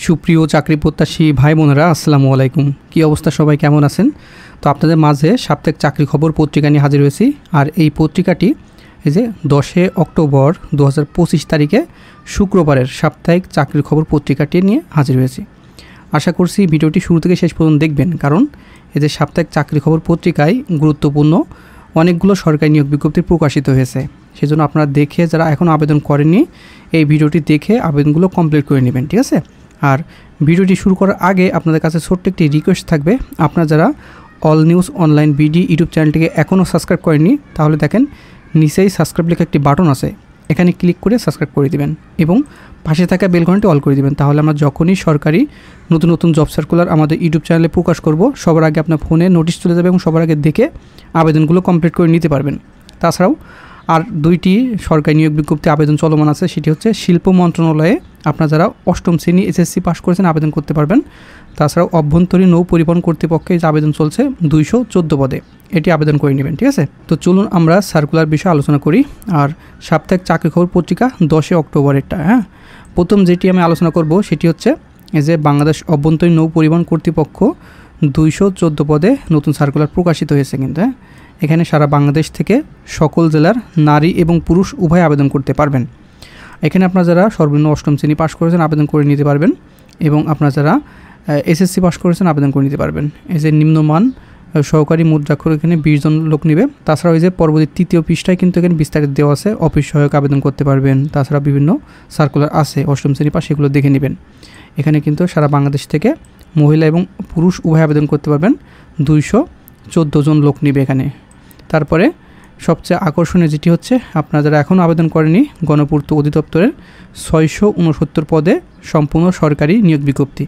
সুপ্রিয় চাকরি প্রত্যাশী ভাই বোনেরা আসসালামু আলাইকুম। কী অবস্থা, সবাই কেমন আছেন? তো আপনাদের মাঝে সাপ্তাহিক চাকরি খবর পত্রিকা নিয়ে হাজির হয়েছি। আর এই পত্রিকাটি এই যে 10 অক্টোবর 2025 তারিখে শুক্রবারের সাপ্তাহিক চাকরির খবর পত্রিকাটি নিয়ে হাজির হয়েছি। আশা করছি ভিডিওটি শুরু থেকে শেষ পর্যন্ত দেখবেন, কারণ এই যে সাপ্তাহিক চাকরি খবর পত্রিকায় গুরুত্বপূর্ণ অনেকগুলো সরকারি নিয়োগ বিজ্ঞপ্তি প্রকাশিত হয়েছে। সেজন্য আপনারা দেখে যারা এখনও আবেদন করেননি এই ভিডিওটি দেখে আবেদনগুলো কমপ্লিট করে নেবেন, ঠিক আছে? আর ভিডিওটি শুরু করার আগে আপনাদের কাছে ছোট্ট একটি রিকোয়েস্ট থাকবে, আপনারা যারা all news online BD YouTube চ্যানেলটিকে এখনও সাবস্ক্রাইব করেননি তাহলে দেখেন নিচেই সাবস্ক্রাইব লেখা একটি বাটন আছে, এখানে ক্লিক করে সাবস্ক্রাইব করে দিবেন এবং পাশে থাকা বেল ঘন্টি অল করে দিবেন। তাহলে আমরা যখনই সরকারি নতুন নতুন জব সার্কুলার আমাদের ইউটিউব চ্যানেলে প্রকাশ করব সবার আগে আপনার ফোনে নোটিশ চলে যাবে এবং সবার আগে দেখে আবেদনগুলো কমপ্লিট করে নিতে পারবেন। তাছাড়াও আর দুইটি সরকারি নিয়োগ বিজ্ঞপ্তি আবেদন চলমান আছে, সেটি হচ্ছে শিল্প মন্ত্রণালয়ে আপনারা যারা অষ্টম শ্রেণী এসএসসি পাস করেছেন আবেদন করতে পারবেন। তাছাড়াও অভ্যন্তরীণ নৌ পরিবহন কর্তৃপক্ষে যে আবেদন চলছে 214 পদে, এটি আবেদন করে নেবেন, ঠিক আছে? তো চলুন আমরা সার্কুলার বিষয়ে আলোচনা করি। আর সাপ্তাহিক চাকরি খবর পত্রিকা 10 অক্টোবরেরটা, প্রথম যেটি আমি আলোচনা করব সেটি হচ্ছে এই যে বাংলাদেশ অভ্যন্তরীণ নৌ পরিবহন কর্তৃপক্ষ 214 পদে নতুন সার্কুলার প্রকাশিত হয়েছে। কিন্তু এখানে সারা বাংলাদেশ থেকে সকল জেলার নারী এবং পুরুষ উভয় আবেদন করতে পারবেন। এখানে আপনারা যারা সর্বনিম্ন অষ্টম শ্রেণী পাস করেছেন আবেদন করে নিতে পারবেন এবং আপনারা যারা এসএসসি পাস করেছেন আবেদন করে নিতে পারবেন। এই যে নিম্নমান সহকারী মুদ্রাক্ষর এখানে 20 জন লোক নেবে। তাছাড়াও এই যে পরবর্তী তৃতীয় পৃষ্ঠায় কিন্তু এখানে বিস্তারিত দেওয়া আছে, অফিস সহায়ক আবেদন করতে পারবেন। তাছাড়া বিভিন্ন সার্কুলার আছে অষ্টম শ্রেণী পাস, সেগুলো দেখে নেবেন। এখানে কিন্তু সারা বাংলাদেশ থেকে মহিলা এবং পুরুষ উভয় আবেদন করতে পারবেন। 214 জন লোক নেবে এখানে। তারপরে সবচেয়ে আকর্ষণীয় যেটি হচ্ছে আপনারা যারা এখনও আবেদন করেনি গণপূর্ত অধিদপ্তরের 669 পদে সম্পূর্ণ সরকারি নিয়োগ বিজ্ঞপ্তি।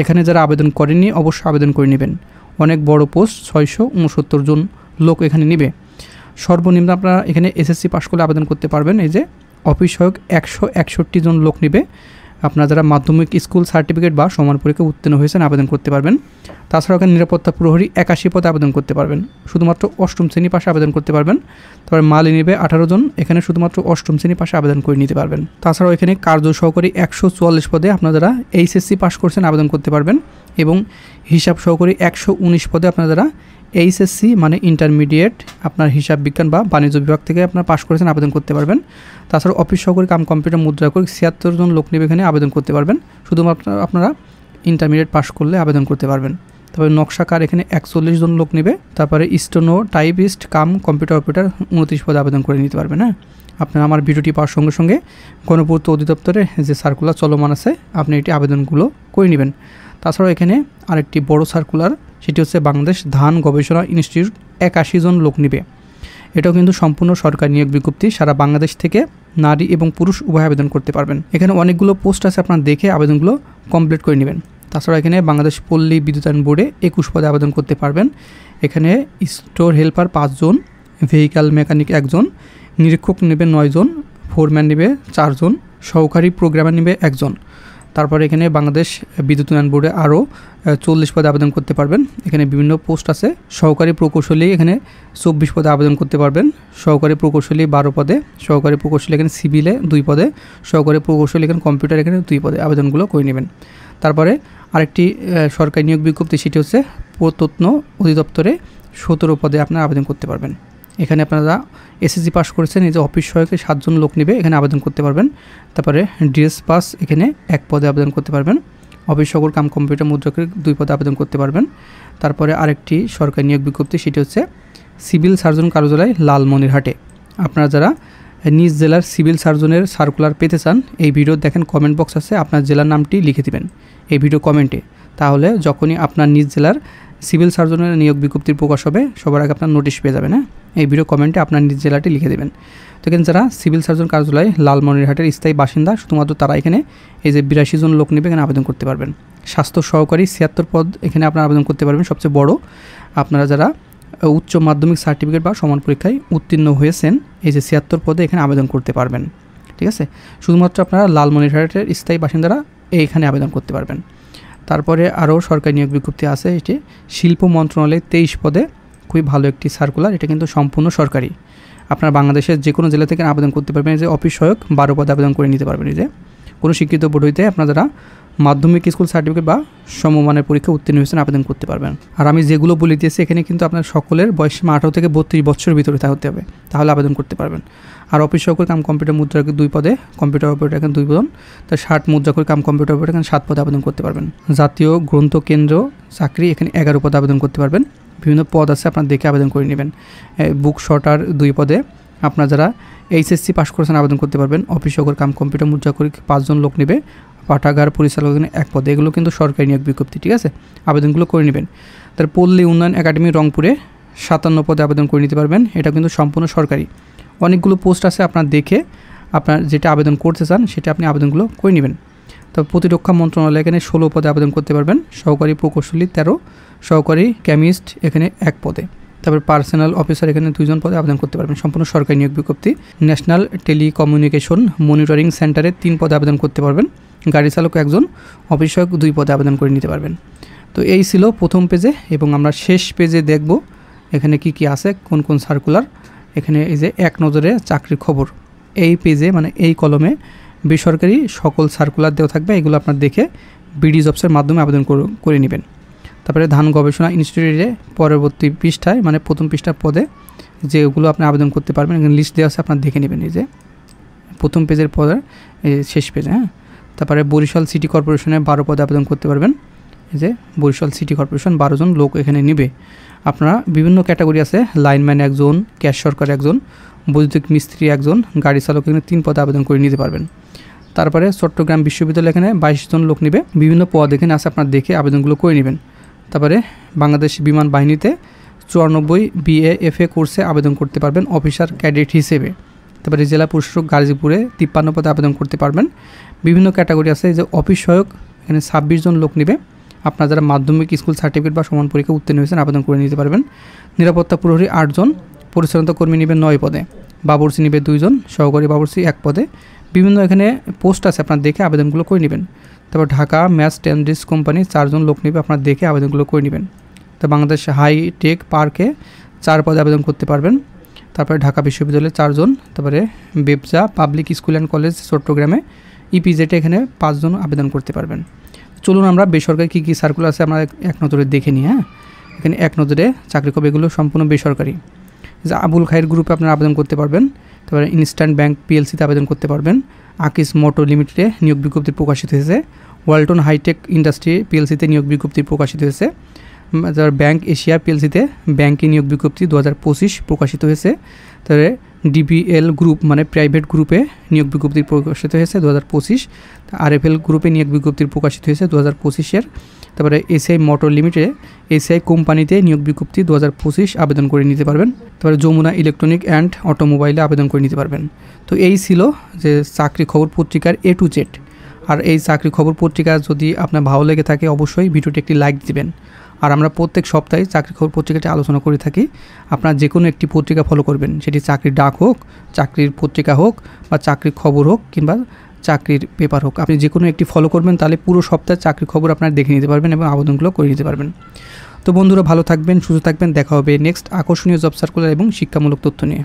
এখানে যারা আবেদন করেননি অবশ্যই আবেদন করে নেবেন, অনেক বড় পোস্ট, 669 জন লোক এখানে নেবে। সর্বনিম্ন আপনারা এখানে এসএসসি পাস করলে আবেদন করতে পারবেন। এই যে অফিস সহায়ক 161 জন লোক নেবে। আপনারা যারা মাধ্যমিক স্কুল সার্টিফিকেট বা সমান পরীক্ষায় উত্তীর্ণ হয়েছেন আবেদন করতে পারবেন। তাছাড়াও এখানে নিরাপত্তা প্রহরী 81 পদে আবেদন করতে পারবেন, শুধুমাত্র অষ্টম শ্রেণী পাশে আবেদন করতে পারবেন। তারপরে মালি নেবে 18 জন, এখানে শুধুমাত্র অষ্টম শ্রেণী পাশে আবেদন করে নিতে পারবেন। তাছাড়াও এখানে কার্য সহকারী 144 পদে আপনারা যারা এইচএসসি পাস করছেন আবেদন করতে পারবেন এবং হিসাব সহকারী 119 পদে আপনারা যারা এইচএসসি মানে ইন্টারমিডিয়েট আপনার হিসাব বিজ্ঞান বা বাণিজ্য বিভাগ থেকে আপনারা পাস করেছেন আবেদন করতে পারবেন। তাছাড়া অফিস সহকারী কাম কম্পিউটার মুদ্রাক্ষরিক 76 জন লোক নেবে এখানে আবেদন করতে পারবেন, শুধুমাত্র আপনারা ইন্টারমিডিয়েট পাস করলে আবেদন করতে পারবেন। তারপরে নকশাকার এখানে 41 জন লোক নেবে। তারপরে steno typist cum computer operator 29 পদে আবেদন করে নিতে পারবেন। আপনারা আমার ভিডিওটি পাওয়ার সঙ্গে সঙ্গে গণপূর্ত অধিদপ্তরে যে সার্কুলার চলমান আছে আপনি এটি আবেদনগুলো করে নেবেন। তাছাড়াও এখানে আরেকটি বড় সার্কুলার, সেটি হচ্ছে বাংলাদেশ ধান গবেষণা ইনস্টিটিউট 81 জন লোক নেবে। এটাও কিন্তু সম্পূর্ণ সরকারি নিয়োগ বিজ্ঞপ্তি, সারা বাংলাদেশ থেকে নারী এবং পুরুষ উভয় আবেদন করতে পারবেন। এখানে অনেকগুলো পোস্ট আছে, আপনারা দেখে আবেদনগুলো কমপ্লিট করে নেবেন। তাছাড়া এখানে বাংলাদেশ পল্লী বিদ্যুতায়ন বোর্ডে 21 পদে আবেদন করতে পারবেন। এখানে স্টোর হেল্পার 5 জন, ভেহিক্যাল মেকানিক 1 জন, নিরীক্ষক নেবে 9 জন, ফোরম্যান নেবে 4 জন, সহকারী প্রোগ্রামার নেবে 1 জন। তারপরে এখানে বাংলাদেশ বিদ্যুৎ উন্নয়ন বোর্ডে আরও 40 পদে আবেদন করতে পারবেন। এখানে বিভিন্ন পোস্ট আছে। সহকারী প্রকৌশলী এখানে 24 পদে আবেদন করতে পারবেন, সহকারী প্রকৌশলী 12 পদে, সহকারী প্রকৌশলী এখানে সিভিলে 2 পদে, সহকারী প্রকৌশলী এখানে কম্পিউটার এখানে 2 পদে আবেদনগুলো করে নেবেন। তারপরে আরেকটি সরকারি নিয়োগ বিজ্ঞপ্তি, সেটি হচ্ছে প্রত্নতত্ত্ব অধিদপ্তরে 17 পদে আপনারা আবেদন করতে পারবেন। এখানে আপনারা এসএসসি পাস করেছেন, এই যে অফিস সহায়কে 7 জন লোক নেবে, এখানে আবেদন করতে পারবেন। তারপরে ডিএস পাস এখানে 1 পদে আবেদন করতে পারবেন। অফিস সহকারী কাম কম্পিউটার মুদ্রাক্ষরিক 2 পদে আবেদন করতে পারবেন। তারপরে আরেকটি সরকারি নিয়োগ বিজ্ঞপ্তি, সেটি হচ্ছে সিভিল সার্জন কার্যালয় লালমনিরহাটে। আপনারা যারা নিজ জেলার সিভিল সার্জনের সার্কুলার পেতে চান এই ভিডিও দেখেন, কমেন্ট বক্স আছে, আপনার জেলার নামটি লিখে দিবেন এই ভিডিও কমেন্টে। তাহলে যখনই আপনার নিজ জেলার সিভিল সার্জনের নিয়োগ বিজ্ঞপ্তির প্রকাশ হবে সবার আগে আপনার নোটিশ পেয়ে যাবেন। এই ভিডিও কমেন্টে আপনার নিজ জেলাটি লিখে দেবেন। তো এখানে যারা সিভিল সার্জন কার্যালয় লালমনিরহাটের স্থায়ী বাসিন্দা শুধুমাত্র তারা এখানে এই যে 82 জন লোক নেবে, এখানে আবেদন করতে পারবেন। স্বাস্থ্য সহকারী 76 পদ এখানে আপনারা আবেদন করতে পারবেন। সবচেয়ে বড়, আপনারা যারা উচ্চ মাধ্যমিক সার্টিফিকেট বা সমান পরীক্ষায় উত্তীর্ণ হয়েছেন এই যে 76 পদে এখানে আবেদন করতে পারবেন, ঠিক আছে? শুধুমাত্র আপনারা লালমনিরহাটের স্থায়ী বাসিন্দারা এইখানে আবেদন করতে পারবেন। তারপরে আরও সরকারি নিয়োগ বিজ্ঞপ্তি আছে, এটি শিল্প মন্ত্রণালয়ে 23 পদে, খুবই ভালো একটি সার্কুলার, এটা কিন্তু সম্পূর্ণ সরকারি। আপনারা বাংলাদেশের যে কোনো জেলা থেকে আবেদন করতে পারবেন। যে অফিস সহায়ক 12 পদে আবেদন করে নিতে পারবেন। এই যে কোনো শিক্ষিত বোর্ড হইতে আপনারা যারা মাধ্যমিক স্কুল সার্টিফিকেট বা সমমানের পরীক্ষা উত্তীর্ণ হয়েছেন আবেদন করতে পারবেন। আর আমি যেগুলো বলে দিয়েছি এখানে কিন্তু আপনার সকলের বয়স 18 থেকে 32 বছরের ভিতরে হতে হবে, তাহলে আবেদন করতে পারবেন। আর অফিস সহকারী কাম কম্পিউটার মুদ্রাকে 2 পদে, কম্পিউটার অপারেটর এখানে 2 পদ, তার 60 মুদ্রাকরী কাম কম্পিউটার অপারেটর এখানে 7 পদে আবেদন করতে পারবেন। জাতীয় গ্রন্থ কেন্দ্র চাকরি এখানে 11 পদে আবেদন করতে পারবেন। বিভিন্ন পদ আছে, আপনার দেখে আবেদন করে নেবেন। বুক শর্টার 2 পদে, আপনার যারা এইচএসসি পাস করেছেন আবেদন করতে পারবেন। অফিস সহকারী কাম কম্পিউটার মুদ্রাকরী 5 জন লোক নেবে। পাঠাগার পরিচালক এখানে 1 পদে, এগুলো কিন্তু সরকারি নিয়োগ বিজ্ঞপ্তি, ঠিক আছে, আবেদনগুলো করে নেবেন। তার পল্লী উন্নয়ন একাডেমি রংপুরে 57 পদে আবেদন করে নিতে পারবেন, এটা কিন্তু সম্পূর্ণ সরকারি। অনেকগুলো পোস্ট আছে, আপনার দেখে আপনার যেটা আবেদন করতে চান সেটা আপনি আবেদনগুলো করে নেবেন। তবে প্রতিরক্ষা মন্ত্রণালয় এখানে 16 পদে আবেদন করতে পারবেন। সহকারী প্রকৌশলী 13, সহকারী কেমিস্ট এখানে 1 পদে। তারপর পার্সোনাল অফিসার এখানে 2 জন পদে আবেদন করতে পারবেন, সম্পূর্ণ সরকারি নিয়োগ বিজ্ঞপ্তি। ন্যাশনাল টেলিকমিউনিকেশন মনিটরিং সেন্টারে 3 পদে আবেদন করতে পারবেন। গাড়ি চালক 1 জন, অফিস সহায়ক 2 পদে আবেদন করে নিতে পারবেন। তো এই ছিল প্রথম পেজে, এবং আমরা শেষ পেজে দেখব এখানে কি কি আছে, কোন কোন সার্কুলার। এখানে এই যে এক নজরে চাকরির খবর, এই পেজে মানে এই কলমে বেসরকারি সকল সার্কুলার দেওয়া থাকবে, এগুলো আপনার দেখে বিডি জবসের মাধ্যমে আবেদন করে নেবেন। তারপরে ধান গবেষণা ইনস্টিটিউটে পরবর্তী পৃষ্ঠায় মানে প্রথম পৃষ্ঠার পদে যেগুলো আপনি আবেদন করতে পারবেন এখানে লিস্ট দেওয়া আছে, আপনার দেখে নেবেন। এই যে প্রথম পেজের পরে শেষ পেজে। তারপরে বরিশাল সিটি কর্পোরেশনে 12 পদে আবেদন করতে পারবেন। এই যে বরিশাল সিটি কর্পোরেশন 12 জন লোক এখানে নেবে। আপনারা বিভিন্ন ক্যাটাগরি আছে, লাইনম্যান 1 জন, ক্যাশ সরকার 1 জন, বৈদ্যুতিক মিস্ত্রি 1 জন, গাড়ি চালক এখানে 3 পদে আবেদন করে নিতে পারবেন। তারপরে চট্টগ্রাম বিশ্ববিদ্যালয় এখানে 22 জন লোক নেবে, বিভিন্ন পদ এখানে আছে, আপনার দেখে আবেদনগুলো করে নেবেন। তারপরে বাংলাদেশ বিমান বাহিনীতে 94 BAFA কোর্সে আবেদন করতে পারবেন অফিসার ক্যাডেট হিসেবে। তারপরে জেলা প্রশাসক গাজীপুরে 53 পদে আবেদন করতে পারবেন। বিভিন্ন ক্যাটাগরি আছে, এই যে অফিস সহায়ক এখানে 26 জন লোক নেবে, আপনার যারা মাধ্যমিক স্কুল সার্টিফিকেট বা সমান পরীক্ষা উত্তীর্ণ হয়েছেন আবেদন করে নিতে পারবেন। নিরাপত্তা প্রহরী 8 জন, পরিচালনা কর্মী নেবে 9 পদে, বাবুর্চি নেবে 2 জন, সহকারী বাবুর্চি 1 পদে। বিভিন্ন এখানে পোস্ট আছে, আপনার দেখে আবেদনগুলো করে নেবেন। তারপর ঢাকা ম্যাচ টেন্ডিস কোম্পানি 4 জন লোক নেবে, আপনার দেখে আবেদনগুলো করে নেবেন। তো বাংলাদেশ হাই টেক পার্কে 4 পদে আবেদন করতে পারবেন। তারপরে ঢাকা বিশ্ববিদ্যালয়ে 4 জন, তারপরে বেবজা পাবলিক স্কুল অ্যান্ড কলেজ চট্টগ্রামে ইপিজেটে এখানে 5 জন আবেদন করতে পারবেন। চলুন আমরা বেসরকারি কী কী সার্কুলার আছে আমরা এক নজরে দেখে নিই। এখানে এক নজরে চাকরি খবর, এগুলো সম্পূর্ণ বেসরকারি। যে আবুল খায়ের গ্রুপে আপনারা আবেদন করতে পারবেন। তারপরে ইনস্ট্যান্ট ব্যাংক পিএলসিতে আবেদন করতে পারবেন। আকিস মোটর লিমিটেডে নিয়োগ বিজ্ঞপ্তি প্রকাশিত হয়েছে। ওয়ালটন হাইটেক ইন্ডাস্ট্রি পিএলসিতে নিয়োগ বিজ্ঞপ্তি প্রকাশিত হয়েছে। ব্যাংক এশিয়া পিএলসিতে ব্যাংকে নিয়োগ বিজ্ঞপ্তি 2025 প্রকাশিত হয়েছে। তারপরে ডিবিএল গ্রুপ মানে প্রাইভেট গ্রুপে নিয়োগ বিজ্ঞপ্তি প্রকাশিত হয়েছে 2025। আরএফএল গ্রুপে নিয়োগ বিজ্ঞপ্তি প্রকাশিত হয়েছে 2025-এর। তারপরে এসআই মোটর লিমিটেডে এসআই কোম্পানিতে নিয়োগ বিজ্ঞপ্তি 2025 আবেদন করে নিতে পারবেন। তারপরে যমুনা ইলেকট্রনিক অ্যান্ড অটোমোবাইলে আবেদন করে নিতে পারবেন। তো এই ছিল যে চাকরি খবর পত্রিকার A to Z। আর এই চাকরি খবর পত্রিকা যদি আপনার ভালো লেগে থাকে অবশ্যই ভিডিওটি একটি লাইক দিবেন। আর আমরা প্রত্যেক সপ্তাহে চাকরি খবর পত্রিকাটি আলোচনা করে থাকি। আপনারা যে কোনো একটি পত্রিকা ফলো করবেন, সেটি চাকরির ডাক হোক, চাকরির পত্রিকা হোক, বা চাকরির খবর হোক, কিংবা চাকরির পেপার হোক, আপনি যে কোনো একটি ফলো করবেন, তাহলে পুরো সপ্তাহে চাকরির খবর আপনারা দেখে নিতে পারবেন এবং আবেদনগুলো করে নিতে পারবেন। তো বন্ধুরা ভালো থাকবেন, সুস্থ থাকবেন, দেখা হবে নেক্সট আকর্ষণীয় জব সার্কুলার এবং শিক্ষামূলক তথ্য নিয়ে।